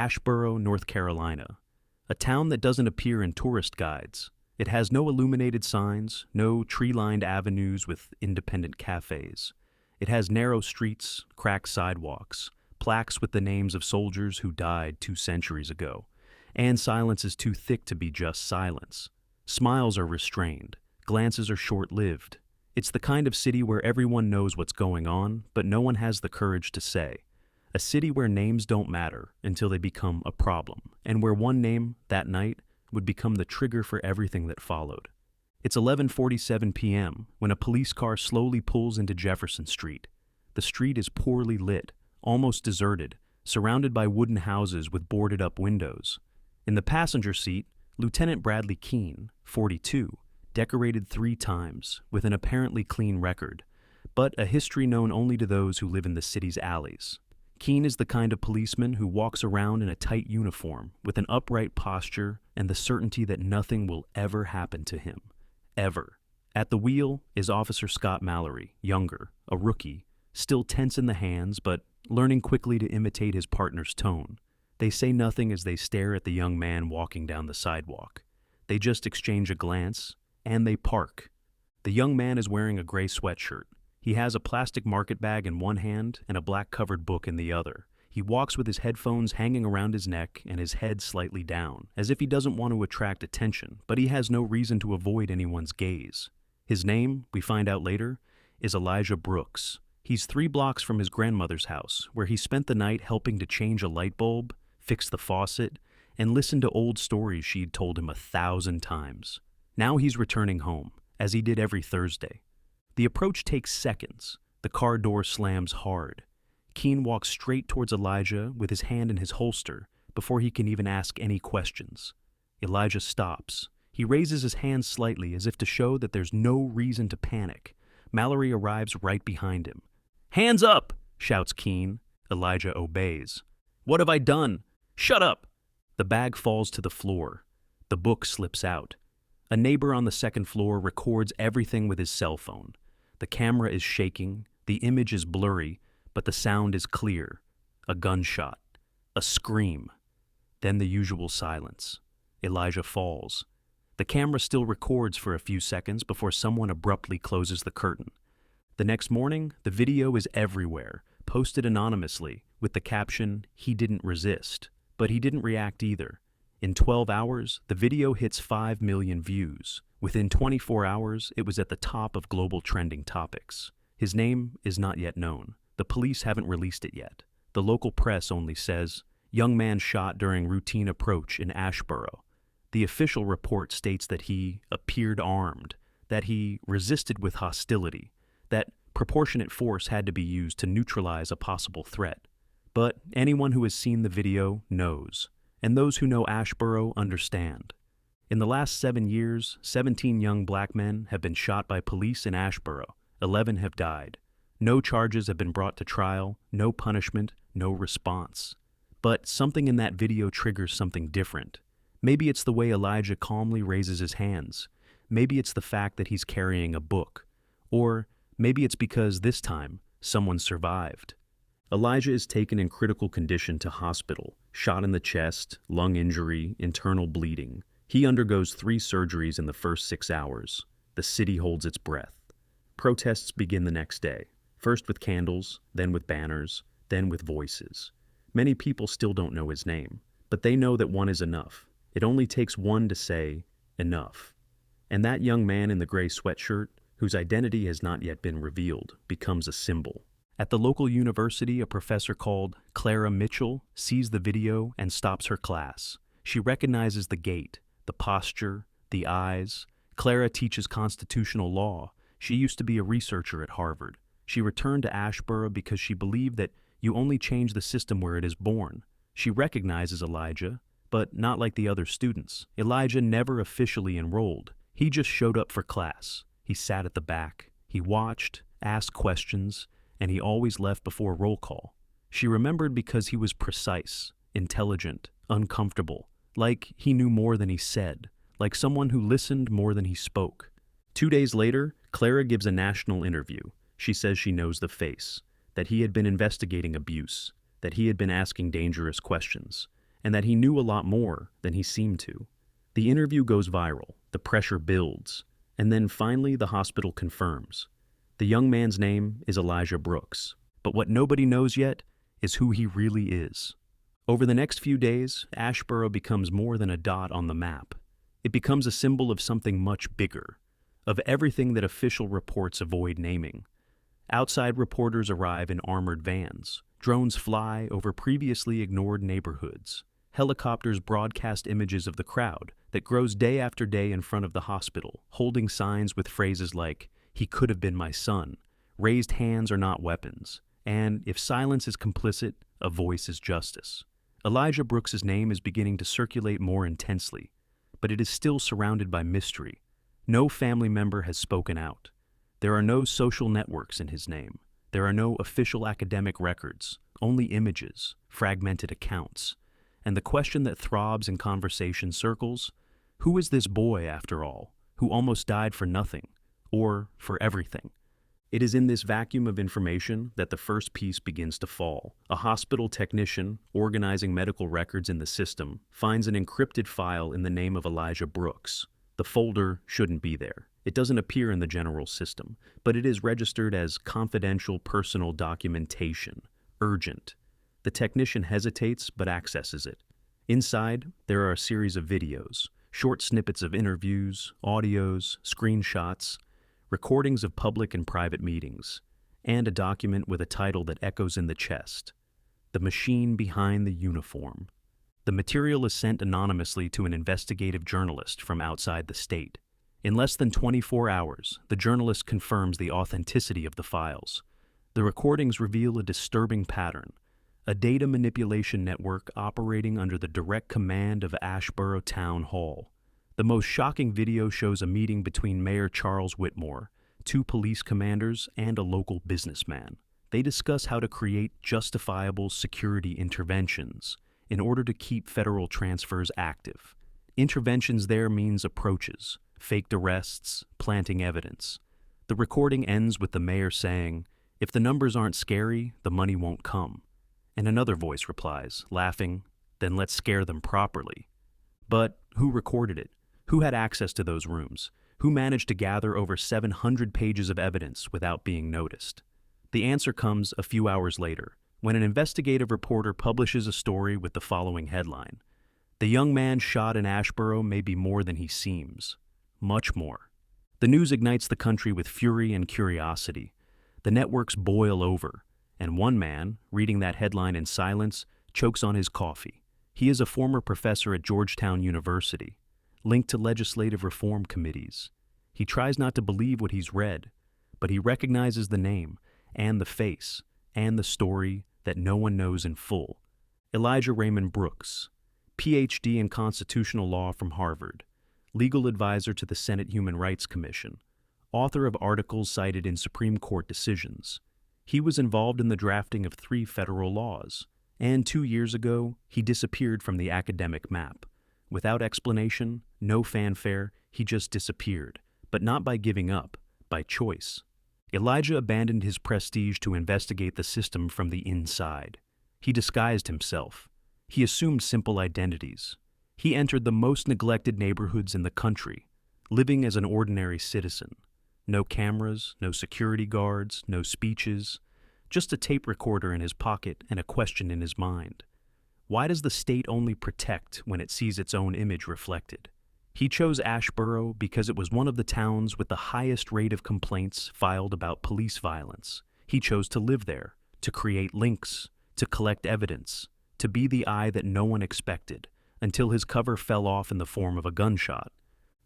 Ashborough, North Carolina, a town that doesn't appear in tourist guides. It has no illuminated signs, no tree-lined avenues with independent cafes. It has narrow streets, cracked sidewalks, plaques with the names of soldiers who died 2 centuries ago, and silence is too thick to be just silence. Smiles are restrained, glances are short-lived. It's the kind of city where everyone knows what's going on, but no one has the courage to say. A city where names don't matter until they become a problem, and where one name, that night, would become the trigger for everything that followed. It's 11:47 p.m. when a police car slowly pulls into Jefferson Street. The street is poorly lit, almost deserted, surrounded by wooden houses with boarded-up windows. In the passenger seat, Lieutenant Bradley Keene, 42, decorated 3 times, with an apparently clean record, but a history known only to those who live in the city's alleys. Keene is the kind of policeman who walks around in a tight uniform with an upright posture and the certainty that nothing will ever happen to him. Ever. At the wheel is Officer Scott Mallory, younger, a rookie, still tense in the hands but learning quickly to imitate his partner's tone. They say nothing as they stare at the young man walking down the sidewalk. They just exchange a glance, and they park. The young man is wearing a gray sweatshirt. He has a plastic market bag in one hand and a black-covered book in the other. He walks with his headphones hanging around his neck and his head slightly down, as if he doesn't want to attract attention, but he has no reason to avoid anyone's gaze. His name, we find out later, is Elijah Brooks. He's 3 blocks from his grandmother's house, where he spent the night helping to change a light bulb, fix the faucet, and listen to old stories she'd told him 1,000 times. Now he's returning home, as he did every Thursday. The approach takes seconds. The car door slams hard. Keene walks straight towards Elijah with his hand in his holster before he can even ask any questions. Elijah stops. He raises his hand slightly as if to show that there's no reason to panic. Mallory arrives right behind him. "Hands up!" shouts Keene. Elijah obeys. "What have I done? Shut up!" The bag falls to the floor. The book slips out. A neighbor on the 2nd floor records everything with his cell phone. The camera is shaking, the image is blurry, but the sound is clear. A gunshot. A scream. Then the usual silence. Elijah falls. The camera still records for a few seconds before someone abruptly closes the curtain. The next morning, the video is everywhere, posted anonymously, with the caption, "He didn't resist." But he didn't react either. In 12 hours, the video hits 5 million views. Within 24 hours, it was at the top of global trending topics. His name is not yet known. The police haven't released it yet. The local press only says, "Young man shot during routine approach in Ashborough." The official report states that he appeared armed, that he resisted with hostility, that proportionate force had to be used to neutralize a possible threat. But anyone who has seen the video knows, and those who know Ashborough understand. In the last 7 years, 17 young black men have been shot by police in Ashborough. 11 have died. No charges have been brought to trial, no punishment, no response. But something in that video triggers something different. Maybe it's the way Elijah calmly raises his hands. Maybe it's the fact that he's carrying a book. Or maybe it's because this time, someone survived. Elijah is taken in critical condition to hospital, shot in the chest, lung injury, internal bleeding. He undergoes 3 surgeries in the first 6 hours. The city holds its breath. Protests begin the next day, first with candles, then with banners, then with voices. Many people still don't know his name, but they know that one is enough. It only takes one to say, enough. And that young man in the gray sweatshirt, whose identity has not yet been revealed, becomes a symbol. At the local university, a professor called Clara Mitchell sees the video and stops her class. She recognizes the gait, the posture, the eyes. Clara teaches constitutional law. She used to be a researcher at Harvard. She returned to Ashborough because she believed that you only change the system where it is born. She recognizes Elijah, but not like the other students. Elijah never officially enrolled. He just showed up for class. He sat at the back. He watched, asked questions, and he always left before roll call. She remembered because he was precise, intelligent, uncomfortable, like he knew more than he said, like someone who listened more than he spoke. 2 days later, Clara gives a national interview. She says she knows the face, that he had been investigating abuse, that he had been asking dangerous questions, and that he knew a lot more than he seemed to. The interview goes viral, the pressure builds, and then finally the hospital confirms. The young man's name is Elijah Brooks, but what nobody knows yet is who he really is. Over the next few days, Ashborough becomes more than a dot on the map. It becomes a symbol of something much bigger, of everything that official reports avoid naming. Outside reporters arrive in armored vans. Drones fly over previously ignored neighborhoods. Helicopters broadcast images of the crowd that grows day after day in front of the hospital, holding signs with phrases like, "He could have been my son," "Raised hands are not weapons," and "If silence is complicit, a voice is justice." Elijah Brooks's name is beginning to circulate more intensely, but it is still surrounded by mystery. No family member has spoken out. There are no social networks in his name. There are no official academic records, only images, fragmented accounts. And the question that throbs in conversation circles, who is this boy, after all, who almost died for nothing, or for everything? It is in this vacuum of information that the first piece begins to fall. A hospital technician, organizing medical records in the system, finds an encrypted file in the name of Elijah Brooks. The folder shouldn't be there. It doesn't appear in the general system, but it is registered as confidential personal documentation, urgent. The technician hesitates but accesses it. Inside, there are a series of videos, short snippets of interviews, audios, screenshots, recordings of public and private meetings, and a document with a title that echoes in the chest, "The Machine Behind the Uniform." The material is sent anonymously to an investigative journalist from outside the state. In less than 24 hours, the journalist confirms the authenticity of the files. The recordings reveal a disturbing pattern, a data manipulation network operating under the direct command of Ashborough Town Hall. The most shocking video shows a meeting between Mayor Charles Whitmore, 2 police commanders, and a local businessman. They discuss how to create justifiable security interventions in order to keep federal transfers active. Interventions there means approaches, faked arrests, planting evidence. The recording ends with the mayor saying, "If the numbers aren't scary, the money won't come." And another voice replies, laughing, "Then let's scare them properly." But who recorded it? Who had access to those rooms? Who managed to gather over 700 pages of evidence without being noticed? The answer comes a few hours later, when an investigative reporter publishes a story with the following headline: "The young man shot in Ashborough may be more than he seems. Much more." The news ignites the country with fury and curiosity. The networks boil over, and one man, reading that headline in silence, chokes on his coffee. He is a former professor at Georgetown University, linked to legislative reform committees. He tries not to believe what he's read, but he recognizes the name and the face and the story that no one knows in full. Elijah Raymond Brooks, Ph.D. in constitutional law from Harvard, legal advisor to the Senate Human Rights Commission, author of articles cited in Supreme Court decisions. He was involved in the drafting of 3 federal laws, and 2 years ago, he disappeared from the academic map. Without explanation, no fanfare, he just disappeared, but not by giving up, by choice. Elijah abandoned his prestige to investigate the system from the inside. He disguised himself. He assumed simple identities. He entered the most neglected neighborhoods in the country, living as an ordinary citizen. No cameras, no security guards, no speeches, just a tape recorder in his pocket and a question in his mind. Why does the state only protect when it sees its own image reflected? He chose Ashborough because it was one of the towns with the highest rate of complaints filed about police violence. He chose to live there, to create links, to collect evidence, to be the eye that no one expected, until his cover fell off in the form of a gunshot.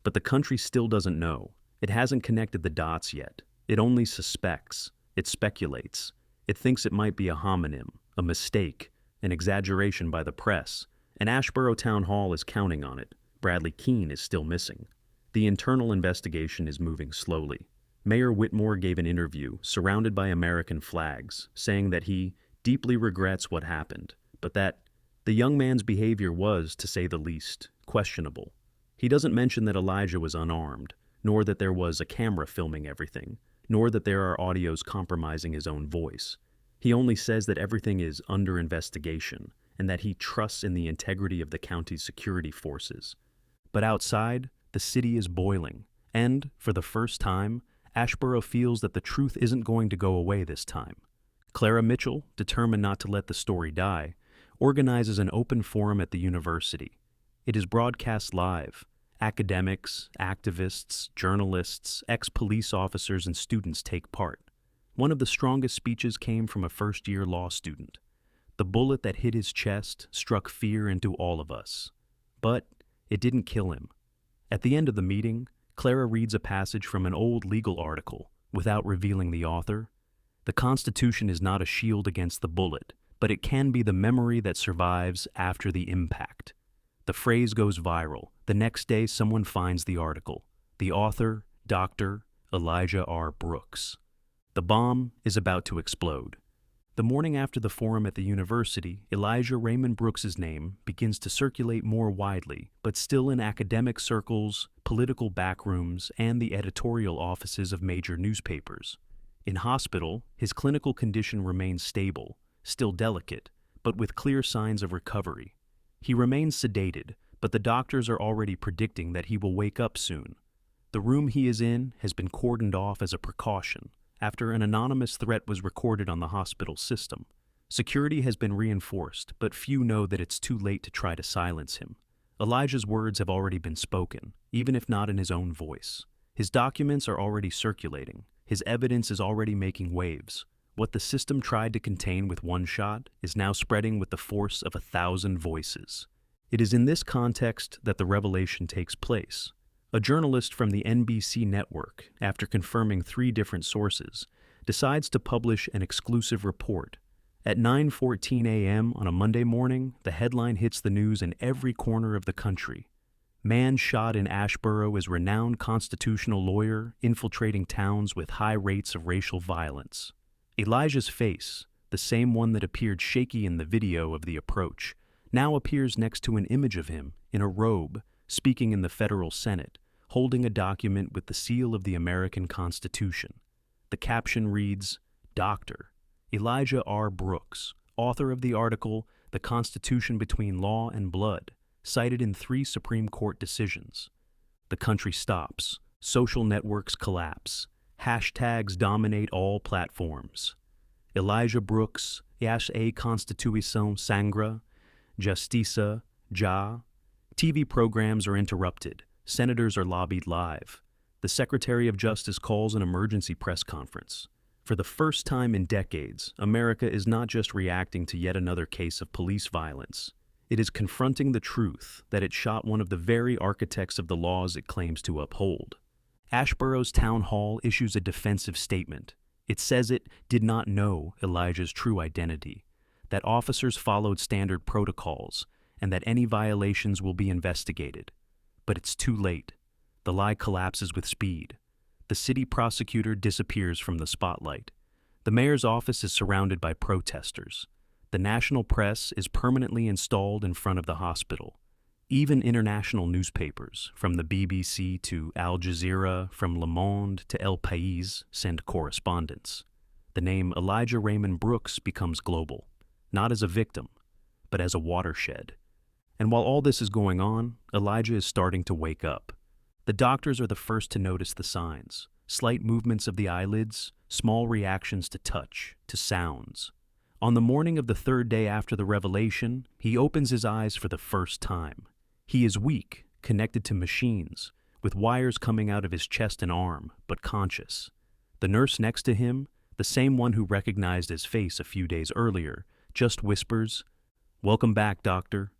But the country still doesn't know. It hasn't connected the dots yet. It only suspects. It speculates. It thinks it might be a homonym, a mistake, an exaggeration by the press, and Ashborough Town Hall is counting on it. Bradley Keene is still missing. The internal investigation is moving slowly. Mayor Whitmore gave an interview, surrounded by American flags, saying that he deeply regrets what happened, but that the young man's behavior was, to say the least, questionable. He doesn't mention that Elijah was unarmed, nor that there was a camera filming everything, nor that there are audios compromising his own voice. He only says that everything is under investigation, and that he trusts in the integrity of the county's security forces. But outside, the city is boiling, and, for the first time, Ashborough feels that the truth isn't going to go away this time. Clara Mitchell, determined not to let the story die, organizes an open forum at the university. It is broadcast live. Academics, activists, journalists, ex-police officers, and students take part. One of the strongest speeches came from a first-year law student. The bullet that hit his chest struck fear into all of us. But it didn't kill him. At the end of the meeting, Clara reads a passage from an old legal article, without revealing the author. The Constitution is not a shield against the bullet, but it can be the memory that survives after the impact. The phrase goes viral. The next day, someone finds the article. The author, Dr. Elijah R. Brooks. The bomb is about to explode. The morning after the forum at the university, Elijah Raymond Brooks's name begins to circulate more widely, but still in academic circles, political backrooms, and the editorial offices of major newspapers. In hospital, his clinical condition remains stable, still delicate, but with clear signs of recovery. He remains sedated, but the doctors are already predicting that he will wake up soon. The room he is in has been cordoned off as a precaution, after an anonymous threat was recorded on the hospital system. Security has been reinforced, but few know that it's too late to try to silence him. Elijah's words have already been spoken, even if not in his own voice. His documents are already circulating. His evidence is already making waves. What the system tried to contain with one shot is now spreading with the force of 1,000 voices. It is in this context that the revelation takes place. A journalist from the NBC network, after confirming 3 different sources, decides to publish an exclusive report. At 9:14 a.m. on a Monday morning, the headline hits the news in every corner of the country. Man shot in Ashborough as renowned constitutional lawyer infiltrating towns with high rates of racial violence. Elijah's face, the same one that appeared shaky in the video of the approach, now appears next to an image of him in a robe, speaking in the federal Senate, holding a document with the seal of the American Constitution. The caption reads, Dr. Elijah R. Brooks, author of the article, The Constitution Between Law and Blood, cited in 3 Supreme Court decisions. The country stops. Social networks collapse. Hashtags dominate all platforms. Elijah Brooks, a Constituição sangra, Justiça, já. TV programs are interrupted. Senators are lobbied live. The Secretary of Justice calls an emergency press conference. For the first time in decades, America is not just reacting to yet another case of police violence. It is confronting the truth that it shot one of the very architects of the laws it claims to uphold. Ashborough's town hall issues a defensive statement. It says it did not know Elijah's true identity, that officers followed standard protocols, and that any violations will be investigated. But it's too late. The lie collapses with speed. The city prosecutor disappears from the spotlight. The mayor's office is surrounded by protesters. The national press is permanently installed in front of the hospital. Even international newspapers, from the BBC to Al Jazeera, from Le Monde to El País, send correspondence. The name Elijah Raymond Brooks becomes global, not as a victim, but as a watershed. And while all this is going on, Elijah is starting to wake up. The doctors are the first to notice the signs: slight movements of the eyelids, small reactions to touch, to sounds. On the morning of the 3rd day after the revelation, he opens his eyes for the first time. He is weak, connected to machines, with wires coming out of his chest and arm, but conscious. The nurse next to him, the same one who recognized his face a few days earlier, just whispers, "Welcome back, doctor."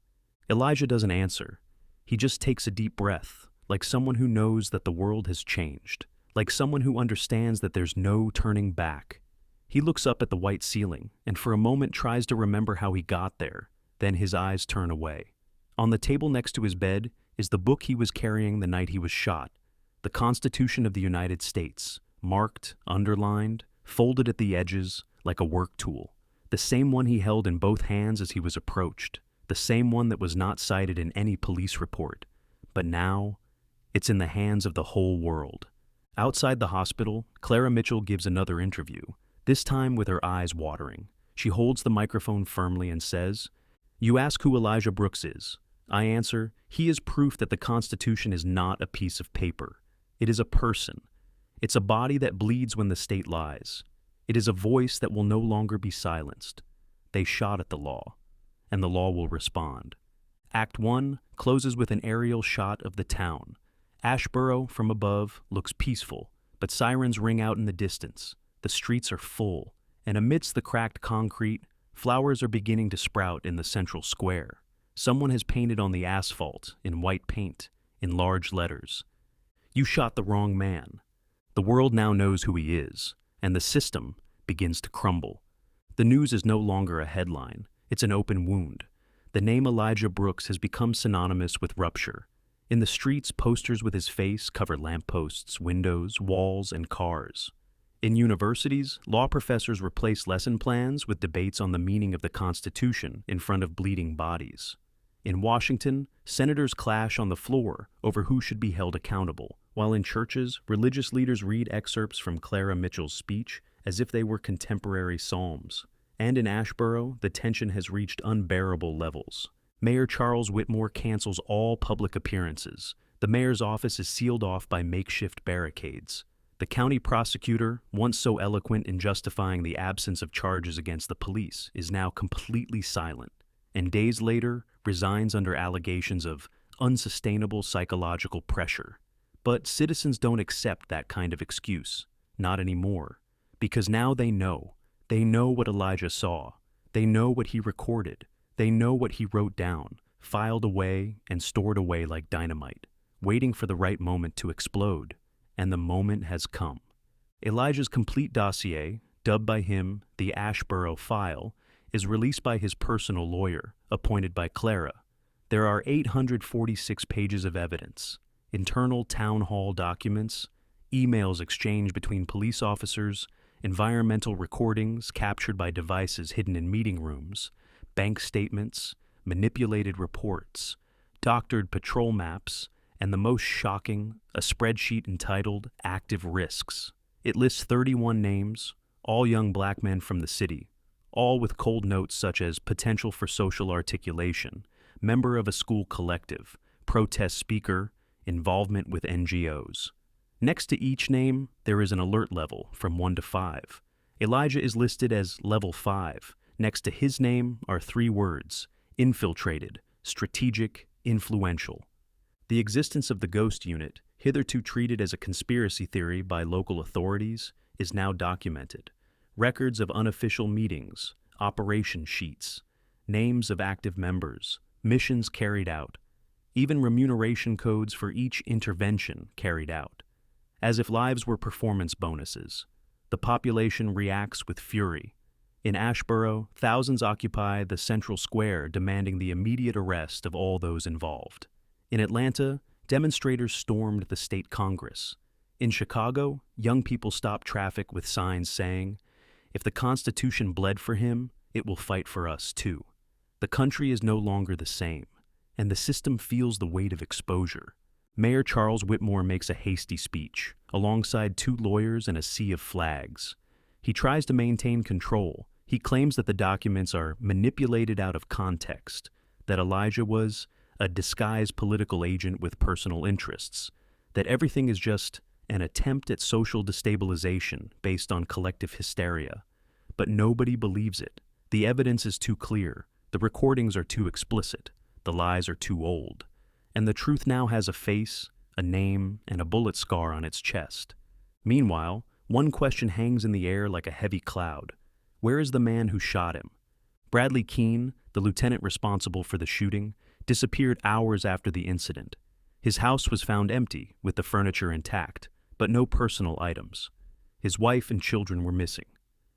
Elijah doesn't answer. He just takes a deep breath, like someone who knows that the world has changed, like someone who understands that there's no turning back. He looks up at the white ceiling, and for a moment tries to remember how he got there. Then his eyes turn away. On the table next to his bed is the book he was carrying the night he was shot, the Constitution of the United States, marked, underlined, folded at the edges, like a work tool. The same one he held in both hands as he was approached, the same one that was not cited in any police report. But now, it's in the hands of the whole world. Outside the hospital, Clara Mitchell gives another interview, this time with her eyes watering. She holds the microphone firmly and says, You ask who Elijah Brooks is. I answer, he is proof that the Constitution is not a piece of paper. It is a person. It's a body that bleeds when the state lies. It is a voice that will no longer be silenced. They shot at the law, and the law will respond. Act 1 closes with an aerial shot of the town. Ashborough, from above, looks peaceful, but sirens ring out in the distance. The streets are full, and amidst the cracked concrete, flowers are beginning to sprout in the central square. Someone has painted on the asphalt, in white paint, in large letters. You shot the wrong man. The world now knows who he is, and the system begins to crumble. The news is no longer a headline, it's an open wound. The name Elijah Brooks has become synonymous with rupture. In the streets, posters with his face cover lampposts, windows, walls, and cars. In universities, law professors replace lesson plans with debates on the meaning of the Constitution in front of bleeding bodies. In Washington, senators clash on the floor over who should be held accountable, while in churches, religious leaders read excerpts from Clara Mitchell's speech as if they were contemporary psalms. And in Ashborough, the tension has reached unbearable levels. Mayor Charles Whitmore cancels all public appearances. The mayor's office is sealed off by makeshift barricades. The county prosecutor, once so eloquent in justifying the absence of charges against the police, is now completely silent, and days later resigns under allegations of unsustainable psychological pressure. But citizens don't accept that kind of excuse, not anymore, because now they know. They know what Elijah saw. They know what he recorded. They know what he wrote down, filed away and stored away like dynamite, waiting for the right moment to explode. And the moment has come. Elijah's complete dossier, dubbed by him the Ashborough File, is released by his personal lawyer, appointed by Clara. There are 846 pages of evidence, internal town hall documents, emails exchanged between police officers, environmental recordings captured by devices hidden in meeting rooms, bank statements, manipulated reports, doctored patrol maps, and the most shocking, a spreadsheet entitled Active Risks. It lists 31 names, all young black men from the city, all with cold notes such as potential for social articulation, member of a school collective, protest speaker, involvement with NGOs. Next to each name, there is an alert level from 1 to 5. Elijah is listed as level 5. Next to his name are 3 words: infiltrated, strategic, influential. The existence of the ghost unit, hitherto treated as a conspiracy theory by local authorities, is now documented. Records of unofficial meetings, operation sheets, names of active members, missions carried out, even remuneration codes for each intervention carried out. As if lives were performance bonuses, the population reacts with fury. In Ashborough, thousands occupy the central square demanding the immediate arrest of all those involved. In Atlanta, demonstrators stormed the state Congress. In Chicago, young people stopped traffic with signs saying, "If the Constitution bled for him, it will fight for us too." The country is no longer the same, and the system feels the weight of exposure. Mayor Charles Whitmore makes a hasty speech, alongside 2 lawyers and a sea of flags. He tries to maintain control. He claims that the documents are manipulated out of context, that Elijah was a disguised political agent with personal interests, that everything is just an attempt at social destabilization based on collective hysteria. But nobody believes it. The evidence is too clear, the recordings are too explicit, the lies are too old, and the truth now has a face, a name, and a bullet scar on its chest. Meanwhile, one question hangs in the air like a heavy cloud. Where is the man who shot him? Bradley Keene, the lieutenant responsible for the shooting, disappeared hours after the incident. His house was found empty, with the furniture intact, but no personal items. His wife and children were missing.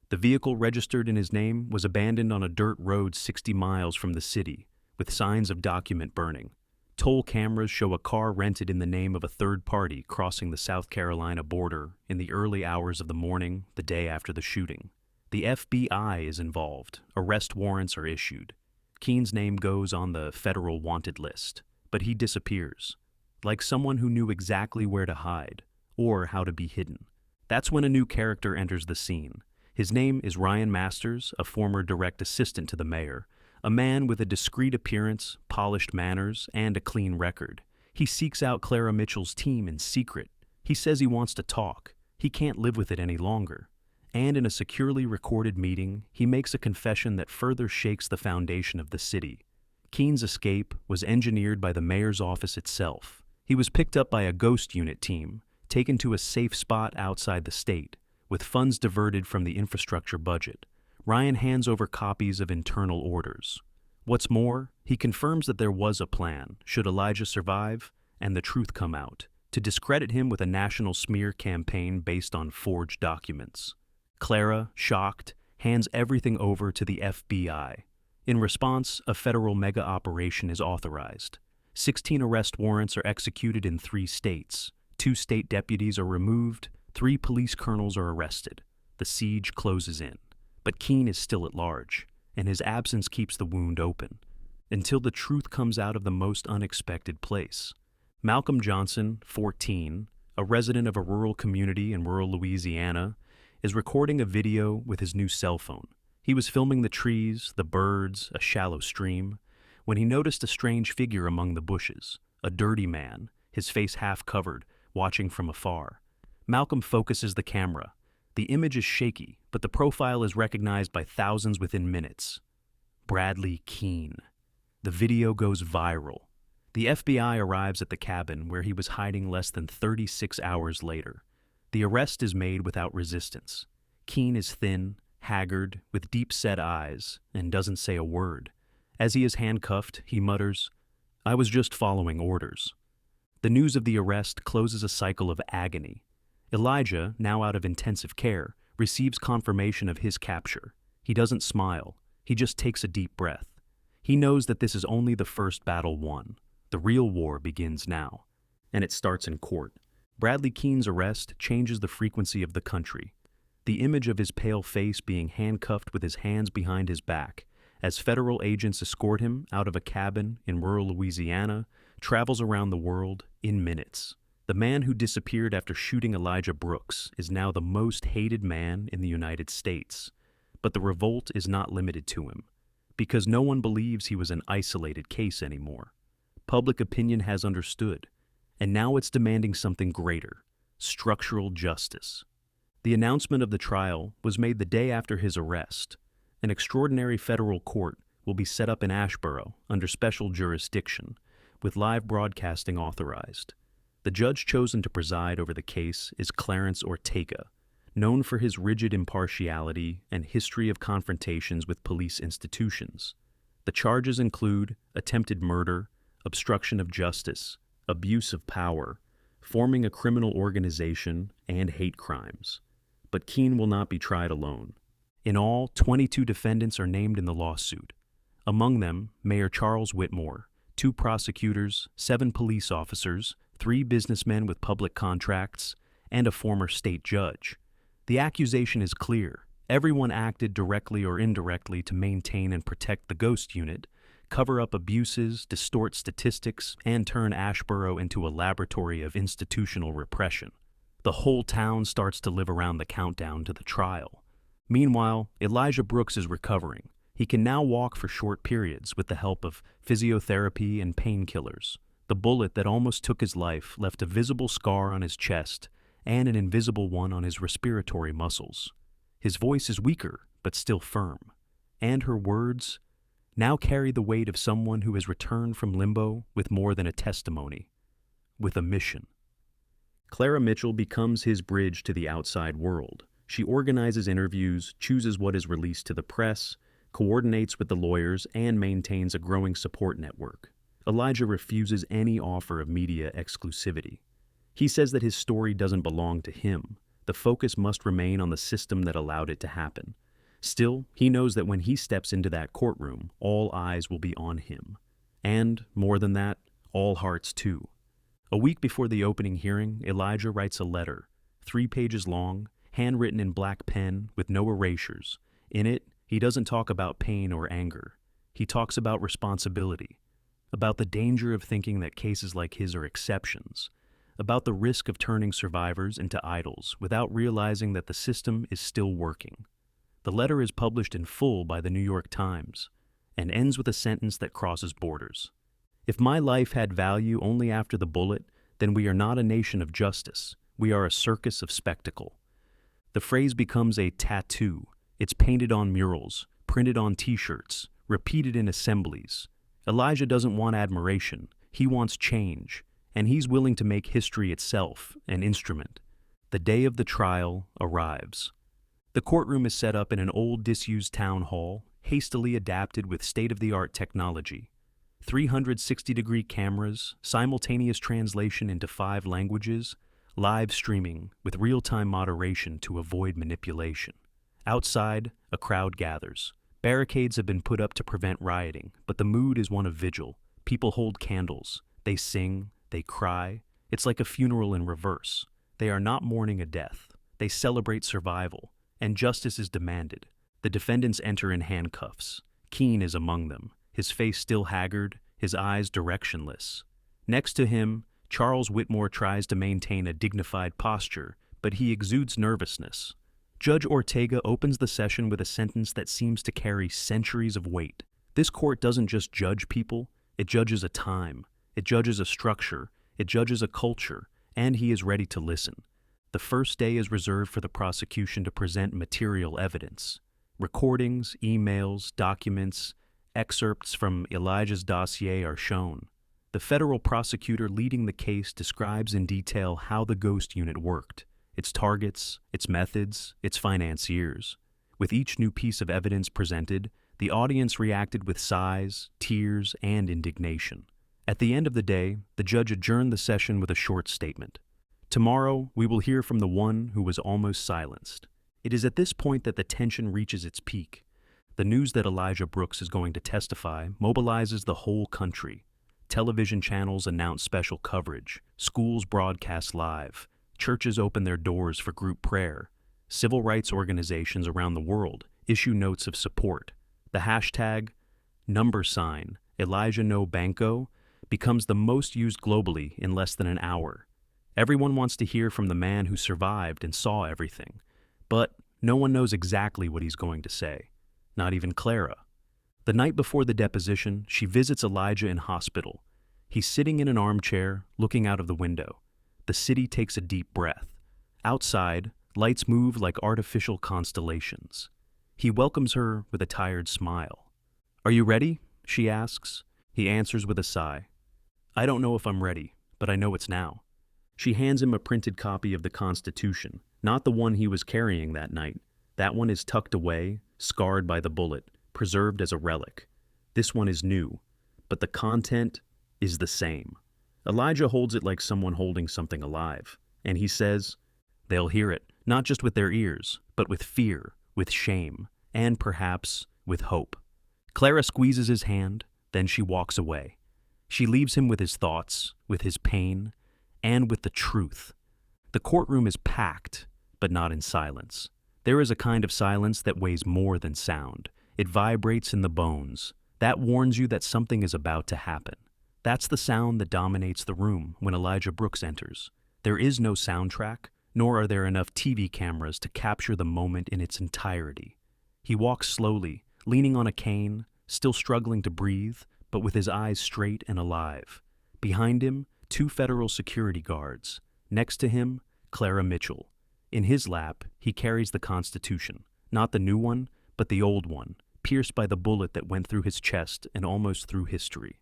The vehicle registered in his name was abandoned on a dirt road 60 miles from the city, with signs of document burning. Toll cameras show a car rented in the name of a third party crossing the South Carolina border in the early hours of the morning, the day after the shooting. The FBI is involved. Arrest warrants are issued. Keene's name goes on the federal wanted list, but he disappears, like someone who knew exactly where to hide, or how to be hidden. That's when a new character enters the scene. His name is Ryan Masters, a former direct assistant to the mayor, A man with a discreet appearance, polished manners, and a clean record. He seeks out Clara Mitchell's team in secret. He says he wants to talk. He can't live with it any longer. And in a securely recorded meeting, he makes a confession that further shakes the foundation of the city. Keene's escape was engineered by the mayor's office itself. He was picked up by a ghost unit team, taken to a safe spot outside the state, with funds diverted from the infrastructure budget. Ryan hands over copies of internal orders. What's more, he confirms that there was a plan, should Elijah survive and the truth come out, to discredit him with a national smear campaign based on forged documents. Clara, shocked, hands everything over to the FBI. In response, a federal mega operation is authorized. 16 arrest warrants are executed in 3 states. 2 state deputies are removed. 3 police colonels are arrested. The siege closes in. But Keene is still at large, and his absence keeps the wound open, until the truth comes out of the most unexpected place. Malcolm Johnson, 14, a resident of a rural community in rural Louisiana, is recording a video with his new cell phone. He was filming the trees, the birds, a shallow stream, when he noticed a strange figure among the bushes, a dirty man, his face half covered, watching from afar. Malcolm focuses the camera. The image is shaky, but the profile is recognized by thousands within minutes. Bradley Keene. The video goes viral. The FBI arrives at the cabin where he was hiding less than 36 hours later. The arrest is made without resistance. Keene is thin, haggard, with deep-set eyes, and doesn't say a word. As he is handcuffed, he mutters, "I was just following orders." The news of the arrest closes a cycle of agony. Elijah, now out of intensive care, receives confirmation of his capture. He doesn't smile. He just takes a deep breath. He knows that this is only the first battle won. The real war begins now. And it starts in court. Bradley Keene's arrest changes the frequency of the country. The image of his pale face being handcuffed with his hands behind his back, as federal agents escort him out of a cabin in rural Louisiana, travels around the world in minutes. The man who disappeared after shooting Elijah Brooks is now the most hated man in the United States. But the revolt is not limited to him, because no one believes he was an isolated case anymore. Public opinion has understood, and now it's demanding something greater: structural justice. The announcement of the trial was made the day after his arrest. An extraordinary federal court will be set up in Ashborough under special jurisdiction, with live broadcasting authorized. The judge chosen to preside over the case is Clarence Ortega, known for his rigid impartiality and history of confrontations with police institutions. The charges include attempted murder, obstruction of justice, abuse of power, forming a criminal organization, and hate crimes. But Keene will not be tried alone. In all, 22 defendants are named in the lawsuit. Among them, Mayor Charles Whitmore, 2 prosecutors, 7 police officers, 3 businessmen with public contracts, and a former state judge. The accusation is clear. Everyone acted directly or indirectly to maintain and protect the ghost unit, cover up abuses, distort statistics, and turn Ashborough into a laboratory of institutional repression. The whole town starts to live around the countdown to the trial. Meanwhile, Elijah Brooks is recovering. He can now walk for short periods with the help of physiotherapy and painkillers. The bullet that almost took his life left a visible scar on his chest and an invisible one on his respiratory muscles. His voice is weaker, but still firm. And her words now carry the weight of someone who has returned from limbo with more than a testimony, with a mission. Clara Mitchell becomes his bridge to the outside world. She organizes interviews, chooses what is released to the press, coordinates with the lawyers, and maintains a growing support network. Elijah refuses any offer of media exclusivity. He says that his story doesn't belong to him. The focus must remain on the system that allowed it to happen. Still, he knows that when he steps into that courtroom, all eyes will be on him. And, more than that, all hearts too. A week before the opening hearing, Elijah writes a letter, 3 pages long, handwritten in black pen with no erasures. In it, he doesn't talk about pain or anger. He talks about responsibility, about the danger of thinking that cases like his are exceptions, about the risk of turning survivors into idols without realizing that the system is still working. The letter is published in full by the New York Times, and ends with a sentence that crosses borders. If my life had value only after the bullet, then we are not a nation of justice. We are a circus of spectacle. The phrase becomes a tattoo. It's painted on murals, printed on t-shirts, repeated in assemblies. Elijah doesn't want admiration. He wants change, and he's willing to make history itself an instrument. The day of the trial arrives. The courtroom is set up in an old disused town hall, hastily adapted with state-of-the-art technology. 360-degree cameras, simultaneous translation into 5 languages, live streaming with real-time moderation to avoid manipulation. Outside, a crowd gathers. Barricades have been put up to prevent rioting, but the mood is one of vigil. People hold candles. They sing. They cry. It's like a funeral in reverse. They are not mourning a death. They celebrate survival, and justice is demanded. The defendants enter in handcuffs. Keene is among them, his face still haggard, his eyes directionless. Next to him, Charles Whitmore tries to maintain a dignified posture, but he exudes nervousness. Judge Ortega opens the session with a sentence that seems to carry centuries of weight. This court doesn't just judge people, it judges a time, it judges a structure, it judges a culture, and he is ready to listen. The first day is reserved for the prosecution to present material evidence. Recordings, emails, documents, excerpts from Elijah's dossier are shown. The federal prosecutor leading the case describes in detail how the ghost unit worked, its targets, its methods, its financiers. With each new piece of evidence presented, the audience reacted with sighs, tears, and indignation. At the end of the day, the judge adjourned the session with a short statement. Tomorrow, we will hear from the one who was almost silenced. It is at this point that the tension reaches its peak. The news that Elijah Brooks is going to testify mobilizes the whole country. Television channels announce special coverage, schools broadcast live, churches open their doors for group prayer. Civil rights organizations around the world issue notes of support. The hashtag #Elijah No Banco becomes the most used globally in less than an hour. Everyone wants to hear from the man who survived and saw everything, but no one knows exactly what he's going to say. Not even Clara. The night before the deposition, she visits Elijah in hospital. He's sitting in an armchair, looking out of the window. The city takes a deep breath. Outside, lights move like artificial constellations. He welcomes her with a tired smile. "Are you ready?" she asks. He answers with a sigh. "I don't know if I'm ready, but I know it's now." She hands him a printed copy of the Constitution, not the one he was carrying that night. That one is tucked away, scarred by the bullet, preserved as a relic. This one is new, but the content is the same. Elijah holds it like someone holding something alive, and he says, they'll hear it, not just with their ears, but with fear, with shame, and perhaps with hope. Clara squeezes his hand, then she walks away. She leaves him with his thoughts, with his pain, and with the truth. The courtroom is packed, but not in silence. There is a kind of silence that weighs more than sound. It vibrates in the bones. That warns you that something is about to happen. That's the sound that dominates the room when Elijah Brooks enters. There is no soundtrack, nor are there enough TV cameras to capture the moment in its entirety. He walks slowly, leaning on a cane, still struggling to breathe, but with his eyes straight and alive. Behind him, 2 federal security guards. Next to him, Clara Mitchell. In his lap, he carries the Constitution, not the new one, but the old one, pierced by the bullet that went through his chest and almost through history.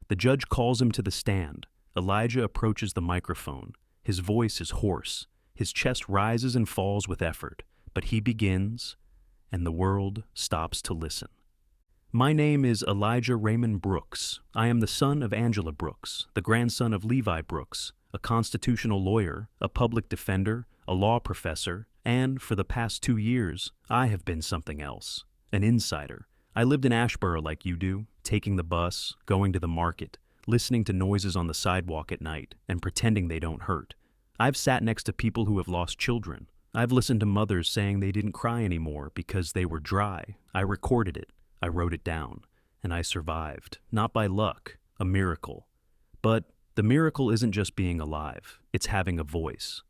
The judge calls him to the stand. Elijah approaches the microphone. His voice is hoarse. His chest rises and falls with effort, but he begins, and the world stops to listen. "My name is Elijah Raymond Brooks. I am the son of Angela Brooks, the grandson of Levi Brooks, a constitutional lawyer, a public defender, a law professor, and, for the past 2 years, I have been something else, an insider. I lived in Ashborough like you do, taking the bus, going to the market, listening to noises on the sidewalk at night, and pretending they don't hurt. I've sat next to people who have lost children. I've listened to mothers saying they didn't cry anymore because they were dry. I recorded it. I wrote it down. And I survived. Not by luck, a miracle. But the miracle isn't just being alive. It's having a voice."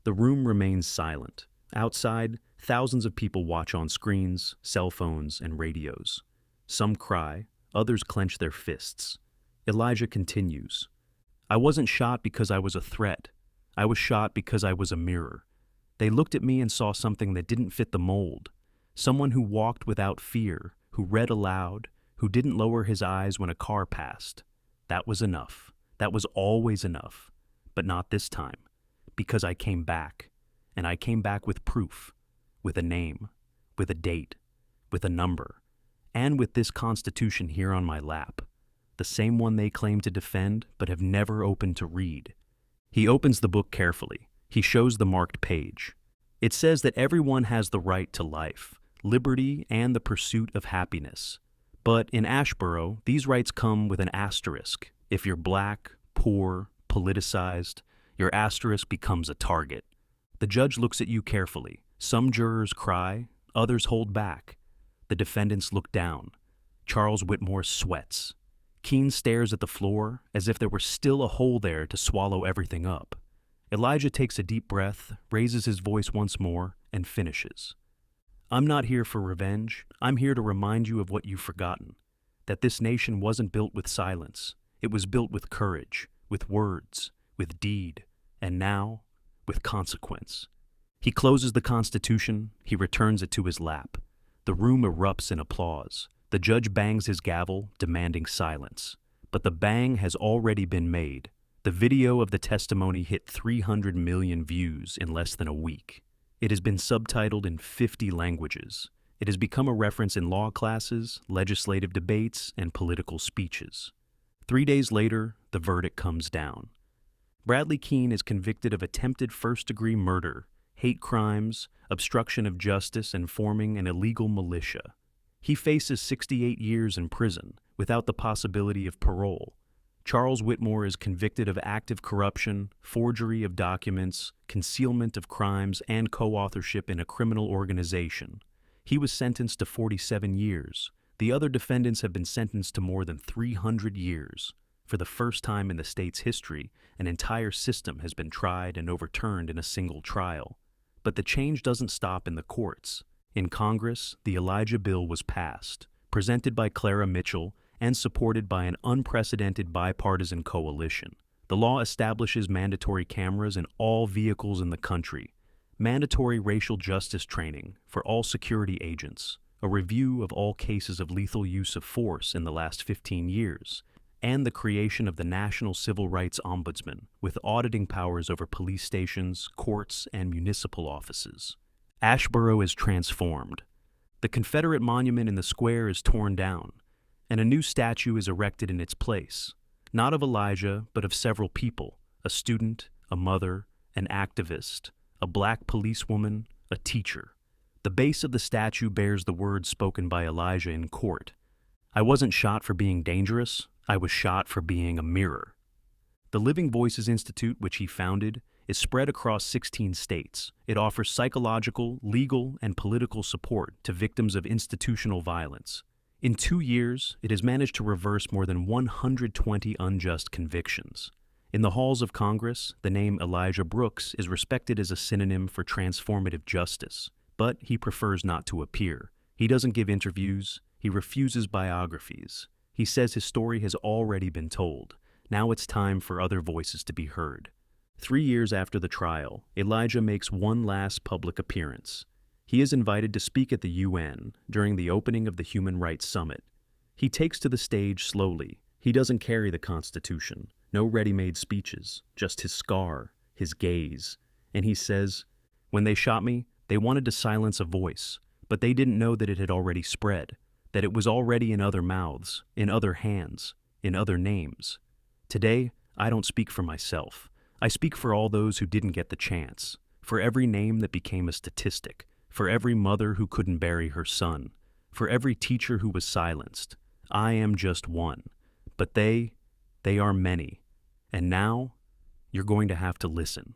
The room remains silent. Outside, thousands of people watch on screens, cell phones, and radios. Some cry, others clench their fists. Elijah continues. I wasn't shot because I was a threat. I was shot because I was a mirror. They looked at me and saw something that didn't fit the mold. Someone who walked without fear, who read aloud, who didn't lower his eyes when a car passed. That was enough. That was always enough. But not this time. Because I came back. And I came back with proof. With a name. With a date. With a number. And with this Constitution here on my lap. The same one they claim to defend, but have never opened to read. He opens the book carefully. He shows the marked page. It says that everyone has the right to life, liberty, and the pursuit of happiness. But in Ashborough, these rights come with an asterisk. If you're black, poor, politicized, your asterisk becomes a target. The judge looks at you carefully. Some jurors cry, others hold back. The defendants look down. Charles Whitmore sweats. Keene stares at the floor as if there were still a hole there to swallow everything up. Elijah takes a deep breath, raises his voice once more, and finishes. I'm not here for revenge. I'm here to remind you of what you've forgotten. That this nation wasn't built with silence. It was built with courage, with words, with deed, and now, with consequence. He closes the Constitution. He returns it to his lap. The room erupts in applause. The judge bangs his gavel, demanding silence. But the bang has already been made. The video of the testimony hit 300 million views in less than a week. It has been subtitled in 50 languages. It has become a reference in law classes, legislative debates, and political speeches. 3 days later, the verdict comes down. Bradley Keene is convicted of attempted first-degree murder, hate crimes, obstruction of justice, and forming an illegal militia. He faces 68 years in prison, without the possibility of parole. Charles Whitmore is convicted of active corruption, forgery of documents, concealment of crimes, and co-authorship in a criminal organization. He was sentenced to 47 years. The other defendants have been sentenced to more than 300 years. For the first time in the state's history, an entire system has been tried and overturned in a single trial. But the change doesn't stop in the courts. In Congress, the Elijah Bill was passed, presented by Clara Mitchell, and supported by an unprecedented bipartisan coalition. The law establishes mandatory cameras in all vehicles in the country, mandatory racial justice training for all security agents, a review of all cases of lethal use of force in the last 15 years, and the creation of the National Civil Rights Ombudsman with auditing powers over police stations, courts, and municipal offices. Ashborough is transformed. The Confederate monument in the square is torn down, and a new statue is erected in its place, not of Elijah, but of several people, a student, a mother, an activist, a black policewoman, a teacher. The base of the statue bears the words spoken by Elijah in court. I wasn't shot for being dangerous, I was shot for being a mirror. The Living Voices Institute, which he founded, is spread across 16 states. It offers psychological, legal, and political support to victims of institutional violence. In 2 years, it has managed to reverse more than 120 unjust convictions. In the halls of Congress, the name Elijah Brooks is respected as a synonym for transformative justice, but he prefers not to appear. He doesn't give interviews. He refuses biographies. He says his story has already been told. Now it's time for other voices to be heard. 3 years after the trial, Elijah makes one last public appearance. He is invited to speak at the UN during the opening of the Human Rights Summit. He takes to the stage slowly. He doesn't carry the Constitution, no ready-made speeches, just his scar, his gaze. And he says, "When they shot me, they wanted to silence a voice, but they didn't know that it had already spread, that it was already in other mouths, in other hands, in other names. Today, I don't speak for myself. I speak for all those who didn't get the chance, for every name that became a statistic, for every mother who couldn't bury her son, for every teacher who was silenced. I am just one, but they are many. And now, you're going to have to listen."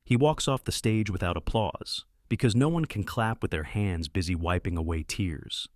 He walks off the stage without applause, because no one can clap with their hands busy wiping away tears.